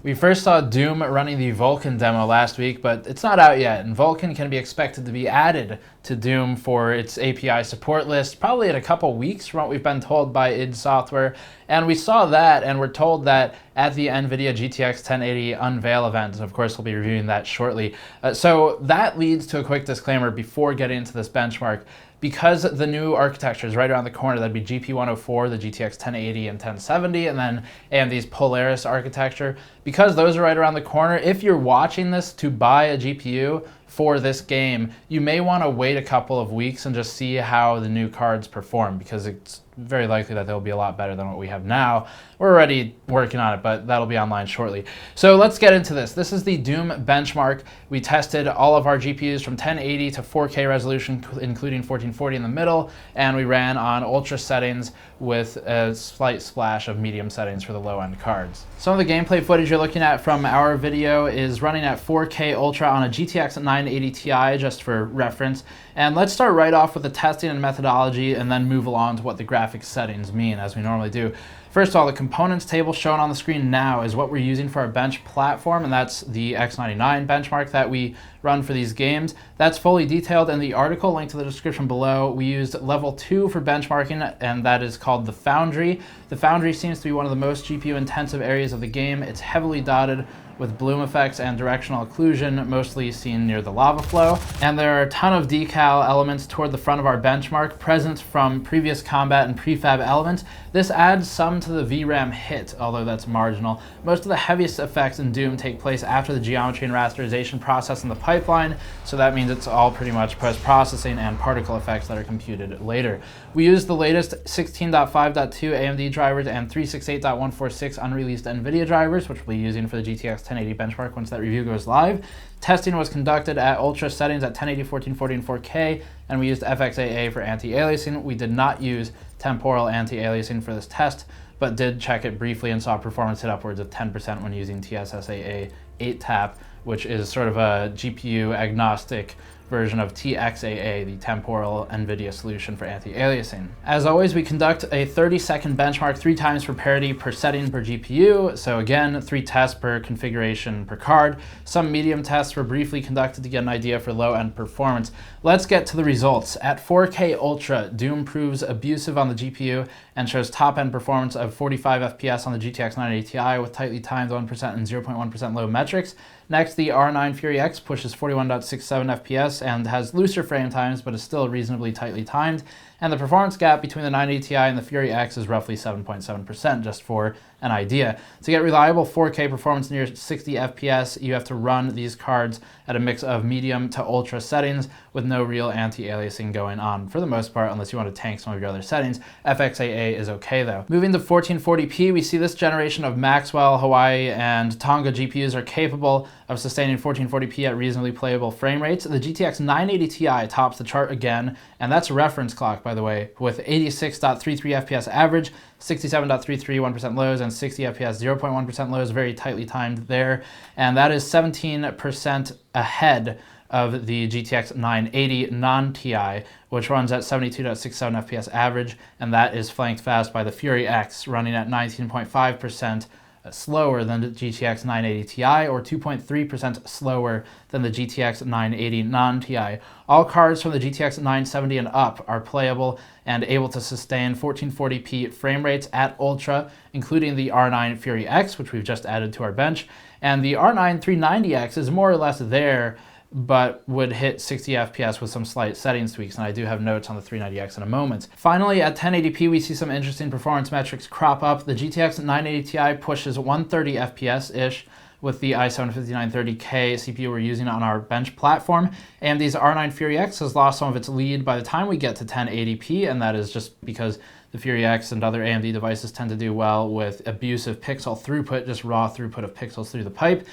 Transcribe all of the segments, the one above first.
We first saw Doom running the Vulkan demo last week, but it's not out yet, and Vulkan can be expected to be added to Doom for its API support list probably in a couple weeks from what we've been told by id Software. And we saw that, and we're told that at the NVIDIA GTX 1080 Unveil event. Of course, we'll be reviewing that shortly. So that leads to a quick disclaimer before getting into this benchmark. Because the new architecture is right around the corner, that'd be GP104, the GTX 1080 and 1070, and then AMD's Polaris architecture. Because those are right around the corner, if you're watching this to buy a GPU for this game, you may want to wait a couple of weeks and just see how the new cards perform, because it's very likely that they'll be a lot better than what we have now. We're already working on it, but that'll be online shortly. So let's get into this. This is the Doom benchmark. We tested all of our GPUs from 1080 to 4K resolution, including 1440 in the middle, and we ran on ultra settings with a slight splash of medium settings for the low-end cards. Some of the gameplay footage you're looking at from our video is running at 4K ultra on a GTX 980 Ti, just for reference. And let's start right off with the testing and methodology, and then move along to what the graphics settings mean, as we normally do. First of all, the components table shown on the screen now is what we're using for our bench platform, and that's the X99 benchmark that we run for these games. That's fully detailed in the article linked to the description below. We used level 2 for benchmarking, and that is called the Foundry. The Foundry seems to be one of the most GPU intensive areas of the game. It's heavily dotted with bloom effects and directional occlusion, mostly seen near the lava flow. And there are a ton of decal elements toward the front of our benchmark, present from previous combat and prefab elements. This adds some to the VRAM hit, although that's marginal. Most of the heaviest effects in Doom take place after the geometry and rasterization process in the pipeline, so that means it's all pretty much post-processing and particle effects that are computed later. We used the latest 16.5.2 AMD drivers and 368.146 unreleased NVIDIA drivers, which we'll be using for the GTX 1080 benchmark once that review goes live. Testing was conducted at ultra settings at 1080, 1440, and 4K, and we used FXAA for anti-aliasing. We did not use temporal anti-aliasing for this test, but did check it briefly and saw performance hit upwards of 10% when using TSSAA 8-tap, which is sort of a GPU agnostic version of TXAA, the temporal NVIDIA solution for anti-aliasing. As always, we conduct a 30-second benchmark 3 times for parity per setting per GPU. So again, 3 tests per configuration per card. Some medium tests were briefly conducted to get an idea for low-end performance. Let's get to the results. At 4K Ultra, Doom proves abusive on the GPU and shows top-end performance of 45 FPS on the GTX 980 Ti with tightly timed 1% and 0.1% low metrics. Next, the R9 Fury X pushes 41.67 FPS and has looser frame times, but is still reasonably tightly timed. And the performance gap between the 980 Ti and the Fury X is roughly 7.7%, just for an idea. To get reliable 4K performance near 60 FPS, you have to run these cards at a mix of medium to ultra settings with no real anti-aliasing going on for the most part, unless you want to tank some of your other settings. FXAA is okay though. Moving to 1440p, we see this generation of Maxwell, Hawaii, and Tonga GPUs are capable of sustaining 1440p at reasonably playable frame rates. The GTX 980 Ti tops the chart again, and that's a reference clock, by the way, with 86.33 FPS average, 67.33 1% lows, and 60 FPS 0.1% lows, very tightly timed there. And that is 17% ahead of the GTX 980 non-Ti, which runs at 72.67 FPS average, and that is flanked fast by the Fury X, running at 19.5% slower than the GTX 980 Ti, or 2.3% slower than the GTX 980 non-Ti. All cards from the GTX 970 and up are playable and able to sustain 1440p frame rates at Ultra, including the R9 Fury X, which we've just added to our bench. And the R9 390X is more or less there, but would hit 60 FPS with some slight settings tweaks, and I do have notes on the 390X in a moment. Finally, at 1080p, we see some interesting performance metrics crop up. The GTX 980 Ti pushes 130 FPS-ish with the i7-5930K CPU we're using on our bench platform. AMD's R9 Fury X has lost some of its lead by the time we get to 1080p, and that is just because the Fury X and other AMD devices tend to do well with abusive pixel throughput, just raw throughput of pixels through the pipe.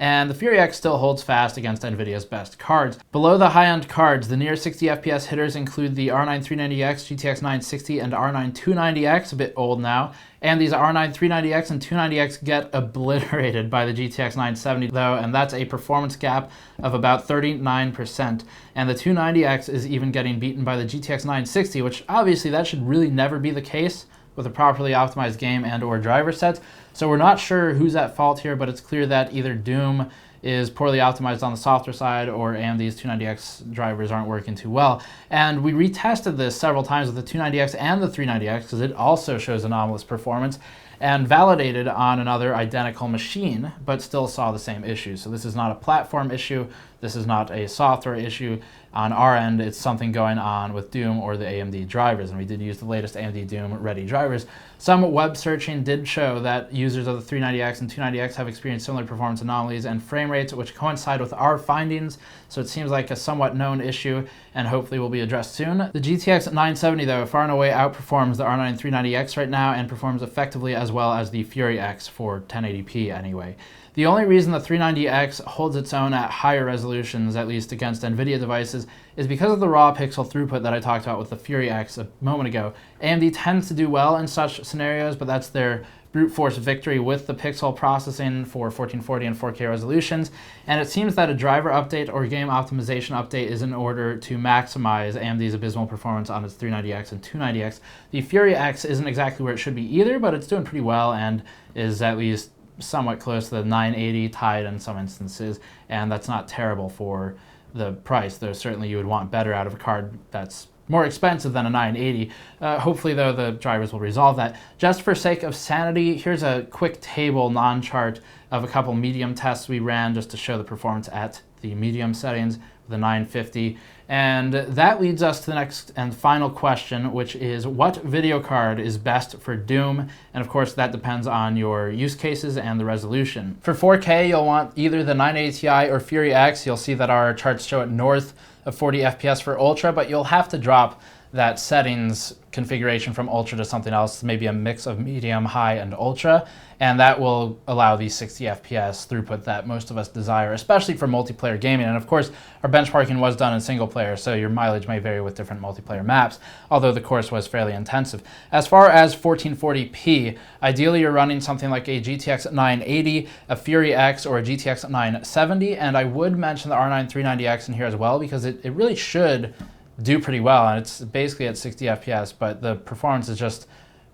And the Fury X still holds fast against NVIDIA's best cards. Below the high-end cards, the near 60 FPS hitters include the R9 390X, GTX 960, and R9 290X, a bit old now. And these R9 390X and 290X get obliterated by the GTX 970 though, and that's a performance gap of about 39%. And the 290X is even getting beaten by the GTX 960, which obviously that should really never be the case, with a properly optimized game and or driver sets. So we're not sure who's at fault here, but it's clear that either Doom is poorly optimized on the software side or AMD's 290X drivers aren't working too well. And we retested this several times with the 290X and the 390X because it also shows anomalous performance, and validated on another identical machine, but still saw the same issue. So this is not a platform issue. This is not a software issue. On our end, it's something going on with Doom or the AMD drivers, and we did use the latest AMD Doom ready drivers. Some web searching did show that users of the 390X and 290X have experienced similar performance anomalies and frame rates, which coincide with our findings, so it seems like a somewhat known issue, and hopefully will be addressed soon. The GTX 970, though, far and away outperforms the R9 390X right now, and performs effectively as well as the Fury X for 1080p anyway. The only reason the 390X holds its own at higher resolutions, at least against NVIDIA devices, is because of the raw pixel throughput that I talked about with the Fury X a moment ago. AMD tends to do well in such scenarios, but that's their brute force victory with the pixel processing for 1440 and 4K resolutions, and it seems that a driver update or game optimization update is in order to maximize AMD's abysmal performance on its 390X and 290X. The Fury X isn't exactly where it should be either, but it's doing pretty well and is at least somewhat close to the 980 tied in some instances, and that's not terrible for the price, though certainly you would want better out of a card that's more expensive than a 980. Hopefully, though, the drivers will resolve that. Just for sake of sanity, here's a quick table, non-chart, of a couple medium tests we ran just to show the performance at the medium settings with the 950. And that leads us to the next and final question, which is what video card is best for Doom? And of course, that depends on your use cases and the resolution. For 4K, you'll want either the 980 Ti or Fury X. You'll see that our charts show it north of 40 FPS for Ultra, but you'll have to drop that settings configuration from Ultra to something else, maybe a mix of medium, high, and Ultra, and that will allow the 60 FPS throughput that most of us desire, especially for multiplayer gaming. And of course, our benchmarking was done in single player, so your mileage may vary with different multiplayer maps, although the course was fairly intensive. As far as 1440p, ideally you're running something like a GTX 980, a Fury X, or a GTX 970, and I would mention the R9 390X in here as well, because it really should do pretty well, and it's basically at 60 FPS, but the performance is just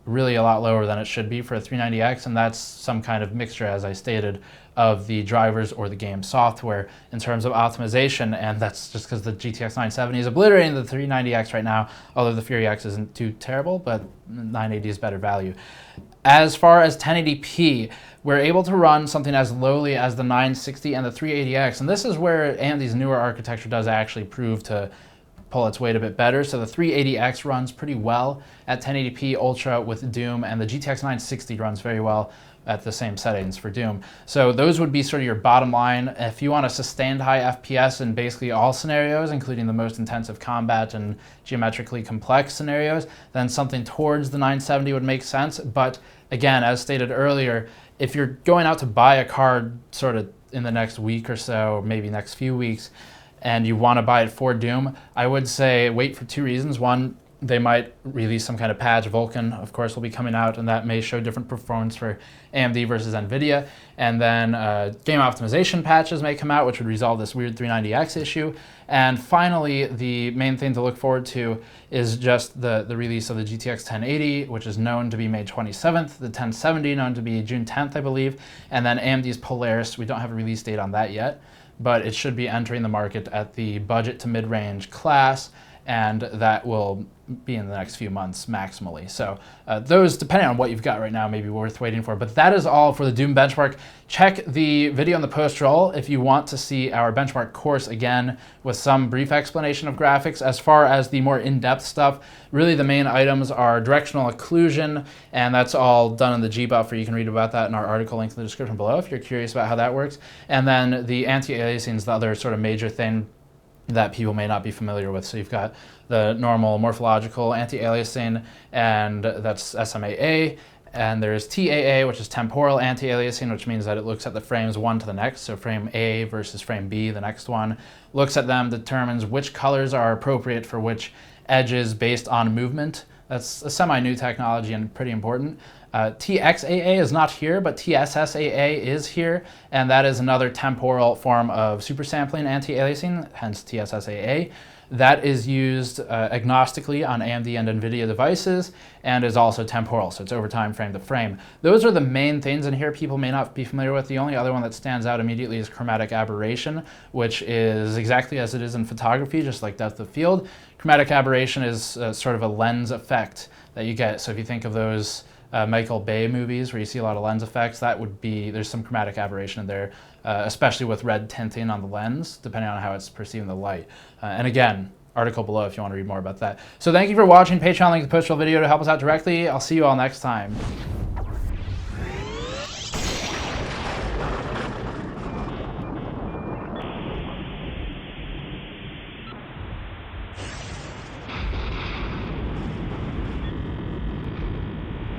really a lot lower than it should be for a 390X, and that's some kind of mixture, as I stated, of the drivers or the game software in terms of optimization, and that's just because the GTX 970 is obliterating the 390X right now, although the Fury X isn't too terrible, but 980 is better value. As far as 1080p, we're able to run something as lowly as the 960 and the 380X, and this is where AMD's newer architecture does actually prove to pull its weight a bit better. So the 380X runs pretty well at 1080p Ultra with Doom, and the GTX 960 runs very well at the same settings for Doom. So those would be sort of your bottom line. If you want a sustained high FPS in basically all scenarios, including the most intensive combat and geometrically complex scenarios, then something towards the 970 would make sense. But again, as stated earlier, if you're going out to buy a card sort of in the next week or so, or maybe next few weeks, and you want to buy it for Doom, I would say wait for two reasons. One, they might release some kind of patch. Vulkan, of course, will be coming out, and that may show different performance for AMD versus NVIDIA. And then game optimization patches may come out, which would resolve this weird 390X issue. And finally, the main thing to look forward to is just the release of the GTX 1080, which is known to be May 27th, the 1070 known to be June 10th, I believe, and then AMD's Polaris. We don't have a release date on that yet, but it should be entering the market at the budget to mid-range class, and that will be in the next few months maximally. So those, depending on what you've got right now, may be worth waiting for. But that is all for the Doom benchmark. Check the video in the post roll if you want to see our benchmark course again with some brief explanation of graphics. As far as the more in-depth stuff, really the main items are directional occlusion, and that's all done in the G-buffer. You can read about that in our article linked in the description below if you're curious about how that works. And then the anti-aliasing is the other sort of major thing that people may not be familiar with. So you've got the normal morphological anti-aliasing, and that's SMAA, and there's TAA, which is temporal anti-aliasing, which means that it looks at the frames one to the next, so frame A versus frame B, the next one, looks at them, determines which colors are appropriate for which edges based on movement. That's a semi-new technology and pretty important. TXAA is not here, but TSSAA is here, and that is another temporal form of supersampling anti-aliasing, hence TSSAA. That is used agnostically on AMD and NVIDIA devices and is also temporal, so it's over time frame to frame. Those are the main things in here people may not be familiar with. The only other one that stands out immediately is chromatic aberration, which is exactly as it is in photography, just like depth of field. Chromatic aberration is sort of a lens effect that you get. So if you think of those Michael Bay movies where you see a lot of lens effects, that would be, there's some chromatic aberration in there, especially with red tinting on the lens, depending on how it's perceiving the light. And again, article below if you want to read more about that. So thank you for watching. Patreon link to the post video to help us out directly. I'll see you all next time.